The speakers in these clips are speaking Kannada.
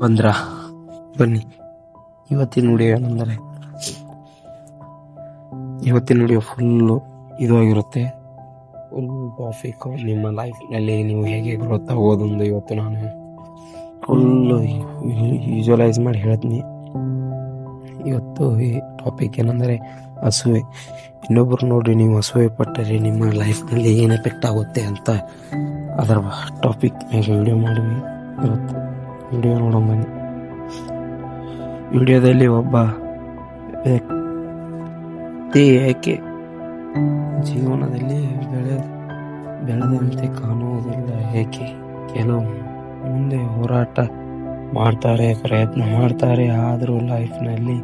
ಬಂದ್ರ ಬನ್ನಿ. ಇವತ್ತಿನ ವಿಡಿಯೋ ಫುಲ್ಲು ಆಗಿರುತ್ತೆ. ಫುಲ್ ಟಾಪಿಕ್ ನಿಮ್ಮ ಲೈಫ್ನಲ್ಲಿ ನೀವು ಹೇಗೆ ಗ್ರೋತ್ ಆಗೋದೊಂದು ಇವತ್ತು ನಾನು ಫುಲ್ಲು ವಿಜುವಲೈಸ್ ಮಾಡಿ ಹೇಳ್ತೀನಿ. ಇವತ್ತು ಈ ಟಾಪಿಕ್ ಏನಂದರೆ ಅಸೂಯೆ. ಇನ್ನೊಬ್ಬರು ನೋಡ್ರಿ ನೀವು ಅಸೂಯೆ ಪಟ್ಟರೆ ನಿಮ್ಮ ಲೈಫ್ನಲ್ಲಿ ಏನು ಎಫೆಕ್ಟ್ ಆಗುತ್ತೆ ಅಂತ ಅದರ ಟಾಪಿಕ್ ಮೇಲೆ ವಿಡಿಯೋ ಮಾಡಿದ್ವಿ. ಇವತ್ತು ವಿಡಿಯೋ ನೋಡೋ ಬನ್ನಿ. ವಿಡಿಯೋದಲ್ಲಿ ಒಬ್ಬ ವ್ಯಕ್ತಿ ಏಕೆ ಜೀವನದಲ್ಲಿ ಬೆಳೆದಂತೆ ಕಾಣುವುದಿಲ್ಲ, ಏಕೆ ಕೆಲವು ಮುಂದೆ ಹೋರಾಟ ಮಾಡ್ತಾರೆ, ಪ್ರಯತ್ನ ಮಾಡ್ತಾರೆ, ಆದರೂ ಲೈಫ್ನಲ್ಲಿ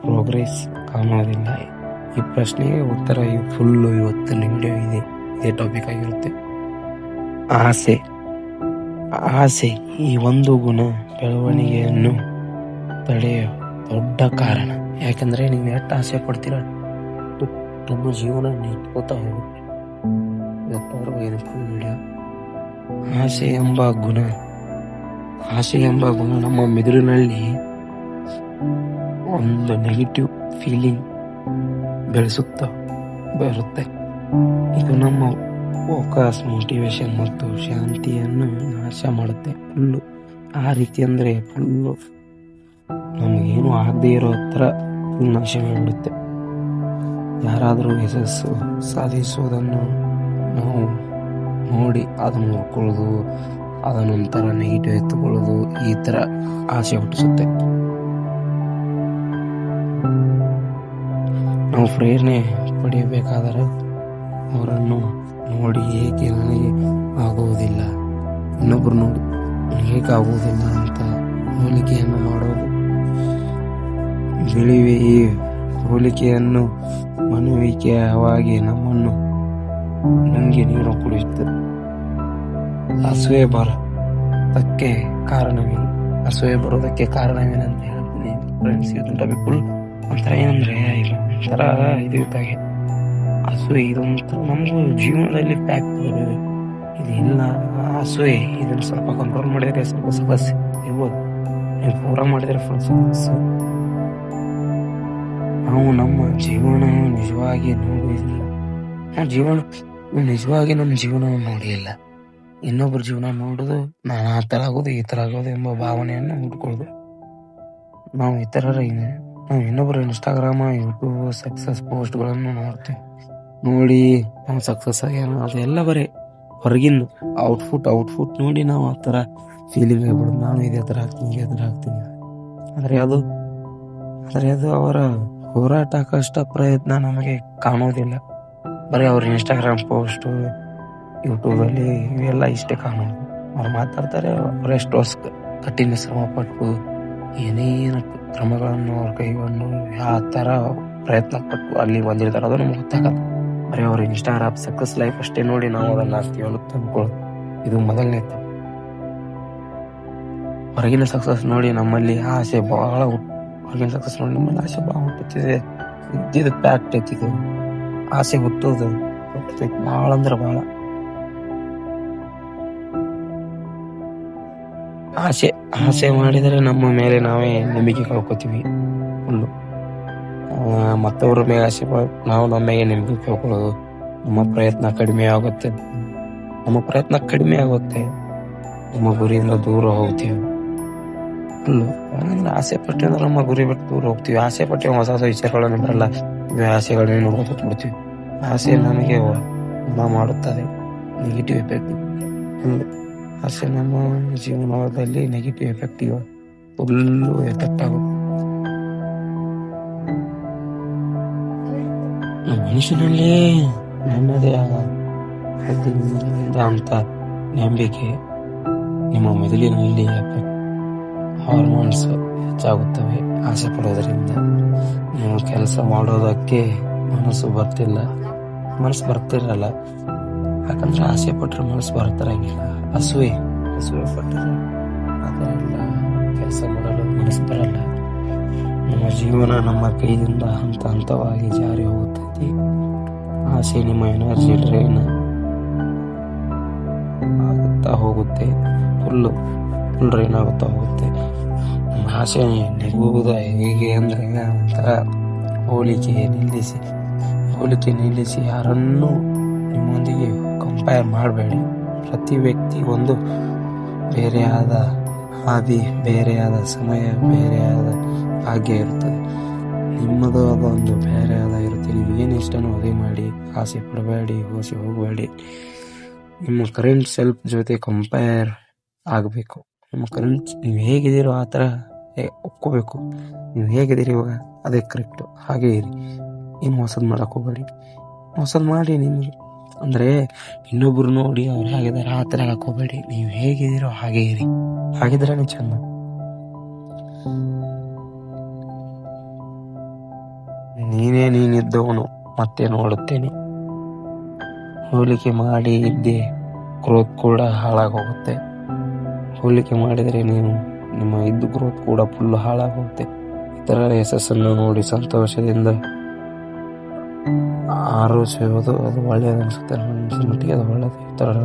ಪ್ರೋಗ್ರೆಸ್ ಕಾಣೋದಿಲ್ಲ. ಈ ಪ್ರಶ್ನೆಗೆ ಉತ್ತರ ಫುಲ್ಲು ಇವತ್ತಿನ ವಿಡಿಯೋ ಇದೇ ಟಾಪಿಕ್ ಆಗಿರುತ್ತೆ. ಆಸೆ ಈ ಒಂದು ಗುಣ ಬೆಳವಣಿಗೆಯನ್ನು ತಡೆಯೋ ದೊಡ್ಡ ಕಾರಣ. ಯಾಕಂದ್ರೆ ನೀವು ಎಷ್ಟು ಆಸೆ ಪಡ್ತೀರ ನಮ್ಮ ಜೀವನ ನಿಂತ್ಕೋತಾ ಹೋಗುತ್ತೆ. ವಿಡಿಯೋ ಆಸೆ ಎಂಬ ಗುಣ ನಮ್ಮ ಮೆದುಳಿನಲ್ಲಿ ಒಂದು ನೆಗೆಟಿವ್ ಫೀಲಿಂಗ್ ಬರುತ್ತೆ. ಇದು ನಮ್ಮ ಫೋಕಸ್, ಮೋಟಿವೇಶನ್ ಮತ್ತು ಶಾಂತಿಯನ್ನು ನಾಶ ಮಾಡುತ್ತೆ. ಫುಲ್ಲು ಆ ರೀತಿ ಅಂದರೆ ಫುಲ್ಲು ನಮಗೇನು ಆಗದೆ ಇರೋ ಥರ ನಾಶ ಮಾಡಿಬಿಡುತ್ತೆ. ಯಾರಾದರೂ ಯಶಸ್ಸು ಸಾಧಿಸುವುದನ್ನು ನಾವು ನೋಡಿ ಅದನ್ನು ನೋಡ್ಕೊಳ್ಳೋದು, ಅದನ್ನೊಂಥರ ನೆಗೆಟಿವ್ ಎತ್ತುಕೊಳ್ಳೋದು, ಈ ಥರ ಆಸೆ ಹುಟ್ಟಿಸುತ್ತೆ. ನಾವು ಪ್ರೇರಣೆ ಪಡೆಯಬೇಕಾದರೆ ಅವರನ್ನು ನೋಡಿ ಏಕೆ ನನಗೆ ಆಗುವುದಿಲ್ಲ, ಇನ್ನೊಬ್ಬರು ನೋಡಿ ಹೇಗೆ ಆಗುವುದಿಲ್ಲ ಅಂತ ಹೋಲಿಕೆಯನ್ನು ಮಾಡೋದು. ಬೆಳೆಯುವೆ ಈ ಹೋಲಿಕೆಯನ್ನು ಮನವಿಕೆಯವಾಗಿ ನಮ್ಮನ್ನು ನಂಗೆ ನೀರು ಕುಡಿಯುತ್ತದೆ. ಅಸೂಯೆ ಬರೋದಕ್ಕೆ ಕಾರಣವೇನಂತ ಹೇಳ್ತೀನಿ ಫ್ರೆಂಡ್ಸ್. ಇದು ಫುಲ್ ಒಂಥರ ಏನಂದ್ರೆ ಒಂಥರ ಇದು ಇದ್ದಾಗೆ ಅಸೂಯೆ ಇದೊಂಥರ ನಮಗೂ ಜೀವನದಲ್ಲಿ ಫ್ಯಾಕ್ಟ್ ಇದಿಲ್ಲ. ಅಸೂಯೆ ಇದನ್ನು ಸ್ವಲ್ಪ ಕಂಟ್ರೋಲ್ ಮಾಡಿದರೆ ಸ್ವಲ್ಪ ಸಮಸ್ಯೆ ಇರ್ಬೋದು. ನೀವು ಪೂರ ಮಾಡಿದರೆ ಫುಲ್ ಸಮಸ್ಯೆ. ನಾವು ನಮ್ಮ ಜೀವನ ನಿಜವಾಗಿ ನೋಡುವುದಿಲ್ಲ. ನಿಜವಾಗಿ ನಮ್ಮ ಜೀವನ ನೋಡಿಲ್ಲ. ಇನ್ನೊಬ್ಬರ ಜೀವನ ನೋಡೋದು, ನಾನು ಆ ಥರ ಆಗೋದು ಈ ಥರ ಆಗೋದು ಎಂಬ ಭಾವನೆಯನ್ನು ಹುಡ್ಕೊಳ್ಳೋದು. ನಾವು ನಾವು ಇನ್ನೊಬ್ಬರು ಇನ್ಸ್ಟಾಗ್ರಾಮ, ಯೂಟ್ಯೂಬ್ ಸಕ್ಸಸ್ ಪೋಸ್ಟ್ಗಳನ್ನು ನೋಡ್ತೀವಿ. ನೋಡಿ ನಾವು ಸಕ್ಸಸ್ ಆಗ್ಯಾನ ಅದೆಲ್ಲ ಬರೀ ಹೊರಗಿಂದು ಔಟ್ಫುಟ್ ನೋಡಿ ನಾವು ಆ ಥರ ಫೀಲಿಂಗ್ ಆಗ್ಬಿಡೋದು. ನಾನು ಇದೇ ಥರ ಆಗ್ತೀನಿ. ಆದರೆ ಅದು ಅವರ ಹೋರಾಟ, ಕಷ್ಟ, ಪ್ರಯತ್ನ ನಮಗೆ ಕಾಣೋದಿಲ್ಲ. ಬರೀ ಅವ್ರ ಇನ್ಸ್ಟಾಗ್ರಾಮ್ ಪೋಸ್ಟು, ಯೂಟ್ಯೂಬಲ್ಲಿ ಇವೆಲ್ಲ ಇಷ್ಟೇ ಕಾಣೋದು. ಅವ್ರು ಮಾತಾಡ್ತಾರೆ, ಅವರೆಷ್ಟು ವರ್ಷ ಕಠಿಣ ಶ್ರಮ ಪಟ್ಟು ಏನೇನು ಕ್ರಮಗಳನ್ನು ಅವ್ರ ಕೈಗೊಂಡು ಯಾವ ಥರ ಪ್ರಯತ್ನ ಪಟ್ಟು ಅಲ್ಲಿ ಬಂದಿರ್ತಾರೆ ಅದು ನಮ್ಗೆ ಗೊತ್ತಾಗಲ್ಲ. ಬರೀ ಅವ್ರ ಇನ್ಸ್ಟಾಗ್ರಾಮ್ ಸಕ್ಸಸ್ ಲೈಫ್ ಅಷ್ಟೇ ನೋಡಿ ನಾವು ಅದನ್ನು ಆಗ್ತೀವಿ ಅನ್ನೋದು ಅಂದ್ಕೊಳ್ಳೋದು. ಇದು ಮೊದಲನೇ ತಪ್ಪು. ಹೊರಗಿನ ಸಕ್ಸಸ್ ನೋಡಿ ನಮ್ಮಲ್ಲಿ ಆಸೆ ಭಾಳ ಹುಟ್ಟುತ್ತಿದೆ. ಇದು ಫ್ಯಾಕ್ಟ್ ಐತಿದು. ಆಸೆ ಹುಟ್ಟೋದು ಭಾಳ ಅಂದ್ರೆ ಭಾಳ. ಆಸೆ ಮಾಡಿದರೆ ನಮ್ಮ ಮೇಲೆ ನಾವೇ ನಂಬಿಕೆ ಕಳ್ಕೊತೀವಿ. ಫುಲ್ಲು ಮತ್ತವ್ರ ಮೇಲೆ ಆಸೆ ನಾವು ನಮ್ಮ ಮೇಲೆ ನಂಬಿಕೆ ಕಳ್ಕೊಳ್ಳೋದು. ನಮ್ಮ ಪ್ರಯತ್ನ ಕಡಿಮೆ ಆಗುತ್ತೆ. ನಮ್ಮ ಗುರಿಯಿಂದ ದೂರ ಹೋಗ್ತೀವಿ. ಫುಲ್ಲು ಆಸೆ ಪಟ್ಟೆ ಅಂದ್ರೆ ನಮ್ಮ ಗುರಿ ಬಿಟ್ಟು ದೂರ ಹೋಗ್ತೀವಿ. ಆಸೆ ಪಟ್ಟೆ ಹೊಸ ವಿಚಾರಗಳನ್ನು ಬರಲ್ಲ. ಆಸೆಗಳನ್ನೇ ನೋಡ್ಕೊತ ಬಿಡ್ತೀವಿ. ಆಸೆ ನಮಗೆ ಮಾಡುತ್ತದೆ ನೆಗೆಟಿವ್ ಎಫೆಕ್ಟ್. ಆಸೆ ನಮ್ಮ ಜೀವನದಲ್ಲಿ ನೆಗೆಟಿವ್ ಎಫೆಕ್ಟ್ ಫುಲ್ಲು ಎಫೆಕ್ಟ್ ಆಗುತ್ತೆ. ಮನುಷ್ಯನಲ್ಲಿ ನನ್ನದೇ ಆದ ಅಂತ ನಂಬಿಕೆ ನಿಮ್ಮ ಮೆದುಳಿನಲ್ಲಿ ಹಾರ್ಮೋನ್ಸ್ ಹೆಚ್ಚಾಗುತ್ತವೆ. ಆಸೆ ಪಡೋದರಿಂದ ನೀವು ಕೆಲಸ ಮಾಡೋದಕ್ಕೆ ಮನಸ್ಸು ಬರ್ತಿರಲ್ಲ. ಯಾಕಂದ್ರೆ ಆಸೆ ಪಟ್ಟರೆ ಮನಸ್ಸು ಬರ್ತಿರಂಗಿಲ್ಲ. ಅಸೂಯೆ ಪಟ್ಟರೆ ಅದರಿಂದ ಕೆಲಸ ಮಾಡಲು ಮನಸ್ಸು ಬರಲ್ಲ. ನಮ್ಮ ಜೀವನ ನಮ್ಮ ಕೈಯಿಂದ ಹಂತವಾಗಿ ಜಾರಿ ಹೋಗುತ್ತದೆ. ಆಸೆ ನಿಮ್ಮ ಎನರ್ಜಿ ಡ್ರೈನ್ ಆಗುತ್ತಾ ಹೋಗುತ್ತೆ. ಫುಲ್ ಡ್ರೈನ್ ಆಗುತ್ತಾ ಹೋಗುತ್ತೆ. ಆಸೆ ನೆಗುವುದು ಹೇಗೆ ಅಂದರೆ ಒಂಥರ ಹೋಲಿಕೆ ನಿಲ್ಲಿಸಿ ಯಾರನ್ನೂ ನಿಮ್ಮೊಂದಿಗೆ ಕಂಪೇರ್ ಮಾಡಬೇಡಿ. ಪ್ರತಿ ವ್ಯಕ್ತಿ ಒಂದು ಬೇರೆಯಾದ ಹಾದಿ, ಬೇರೆಯಾದ ಸಮಯ, ಬೇರೆಯಾದ ಭಾಗ್ಯ ಇರುತ್ತದೆ. ನಿಮ್ಮದು ಅದೊಂದು ಬೇರೆಯಾದ ಇರುತ್ತೆ. ನೀವು ಏನು ಇಷ್ಟನೋ ಅದೇ ಮಾಡಿ, ಆಸೆ ಪಡಬೇಡಿ, ಹೋಗಬೇಡಿ. ನಿಮ್ಮ ಕರೆಂಟ್ ಸೆಲ್ಫ್ ಜೊತೆ ಕಂಪೇರ್ ಆಗಬೇಕು. ನಿಮ್ಮ ಕರೆಂಟ್ ನೀವು ಹೇಗಿದ್ದೀರೋ ಆ ಥರ ಒಪ್ಕೋಬೇಕು. ನೀವು ಹೇಗಿದ್ದೀರಿ ಇವಾಗ ಅದೇ ಕರೆಕ್ಟು, ಹಾಗೇ ಇರಿ. ಏನು ಹೊಸದು ಮಾಡೋಕ್ಕೆ ಹೋಗಬೇಡಿ. ಹೊಸದು ಮಾಡಿ ನಿಮಗೆ ಅಂದರೆ ಇನ್ನೊಬ್ಬರು ನೋಡಿ ಅವ್ರು ಹೇಗಿದ್ದಾರೆ ಆ ಥರ ಹಾಕೋಬೇಡಿ. ನೀವು ಹೇಗಿದ್ದೀರೋ ಹಾಗೇ ಇರಿ, ಹಾಗಿದ್ರೇ ಚೆಂದ. ನೀನಿದ್ದವನು ಮತ್ತೆ ನೋಡುತ್ತೇನೆ. ಹೋಲಿಕೆ ಮಾಡಿ ಇದ್ದೇ ಗ್ರೋತ್ ಕೂಡ ಹಾಳಾಗೋಗುತ್ತೆ. ಹೋಲಿಕೆ ಮಾಡಿದರೆ ನಿಮ್ಮ ಇದ್ದು ಗ್ರೋತ್ ಕೂಡ ಫುಲ್ ಹಾಳಾಗೋಗುತ್ತೆ. ಇತರರ ಯಶಸ್ಸನ್ನು ನೋಡಿ ಸಂತೋಷದಿಂದ ಆರೋಚಿಸುವುದು ಅದು ಒಳ್ಳೆಯದು ಅನಿಸುತ್ತೆ. ನನ್ನ ಮಟ್ಟಿಗೆ ಅದು ಒಳ್ಳೆಯದು. ಇತರರ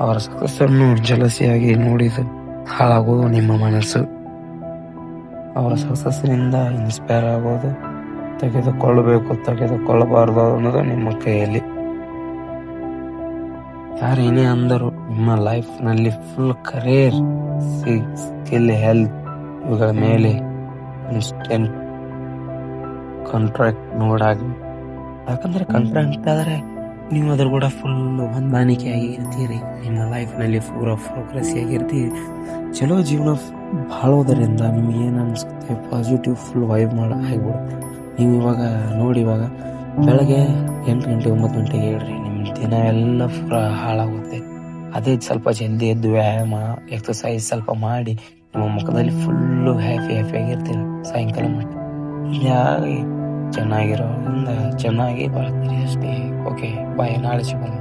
ಅವರ ಸಕ್ಸಸ್ಸನ್ನು ಜಲಸಿಯಾಗಿ ನೋಡಿದು ಹಾಳಾಗೋದು ನಿಮ್ಮ ಮನಸ್ಸು. ಅವರ ಸಕ್ಸಸ್ಸಿನಿಂದ ಇನ್ಸ್ಪೈರ್ ಆಗೋದು, ತೆಗೆದುಕೊಳ್ಳಬಾರದು ಅನ್ನೋದು ನಿಮ್ಮ ಕೈಯಲ್ಲಿ. ಯಾರೇನೇ ಅಂದರು ನಿಮ್ಮ ಲೈಫ್ನಲ್ಲಿ ಫುಲ್ ಕರಿಯರ್, ಸ್ಕಿಲ್, ಹೆಲ್ತ್ ಇವುಗಳ ಮೇಲೆ ಇನ್ಸ್ಟೆಂಟ್ ಕಾಂಟ್ರಾಕ್ಟ್ ನೋಡಾಗಿ. ಯಾಕಂದರೆ ಕಾಂಟ್ರಾಕ್ಟ್ ಆದರೆ ನೀವು ಅದ್ರ ಕೂಡ ಫುಲ್ ಹೊಂದಾಣಿಕೆಯಾಗಿ ಇರ್ತೀರಿ. ನಿಮ್ಮ ಲೈಫ್ನಲ್ಲಿ ಪೂರ ಪ್ರೋಗ್ರೆಸ್ ಆಗಿರ್ತೀರಿ. ಚಲೋ ಜೀವನ ಬಾಳೋದರಿಂದ ನಿಮ್ಗೆ ಏನು ಅನಿಸುತ್ತೆ, ಪಾಸಿಟಿವ್ ಫುಲ್ ವೈಬ್ ಆಗಿಬಿಡುತ್ತೆ. ನೀವು ಇವಾಗ ಬೆಳಗ್ಗೆ 8 ಗಂಟೆ 9 ಗಂಟೆಗೆ ಹೇಳ್ರಿ, ನಿಮ್ಮ ದಿನ ಎಲ್ಲ ಪೂರ ಹಾಳಾಗುತ್ತೆ. ಅದೇ ಸ್ವಲ್ಪ ಜಲ್ದಿ ಎದ್ದು ವ್ಯಾಯಾಮ, ಎಕ್ಸಸೈಸ್ ಸ್ವಲ್ಪ ಮಾಡಿ ನಿಮ್ಮ ಮುಖದಲ್ಲಿ ಫುಲ್ಲು ಹ್ಯಾಪಿಯಾಗಿರ್ತೀರ ಸಾಯಂಕಾಲ ಮಾಡಿ. ಹೀಗಾಗಿ ಚೆನ್ನಾಗಿರೋದ್ರಿಂದ ಚೆನ್ನಾಗಿ ಬರ್ತೀರಿ ಅಷ್ಟೇ. ಓಕೆ, ಬಾಯ್. ನಾಳೆ ಸಿಗೋಣ.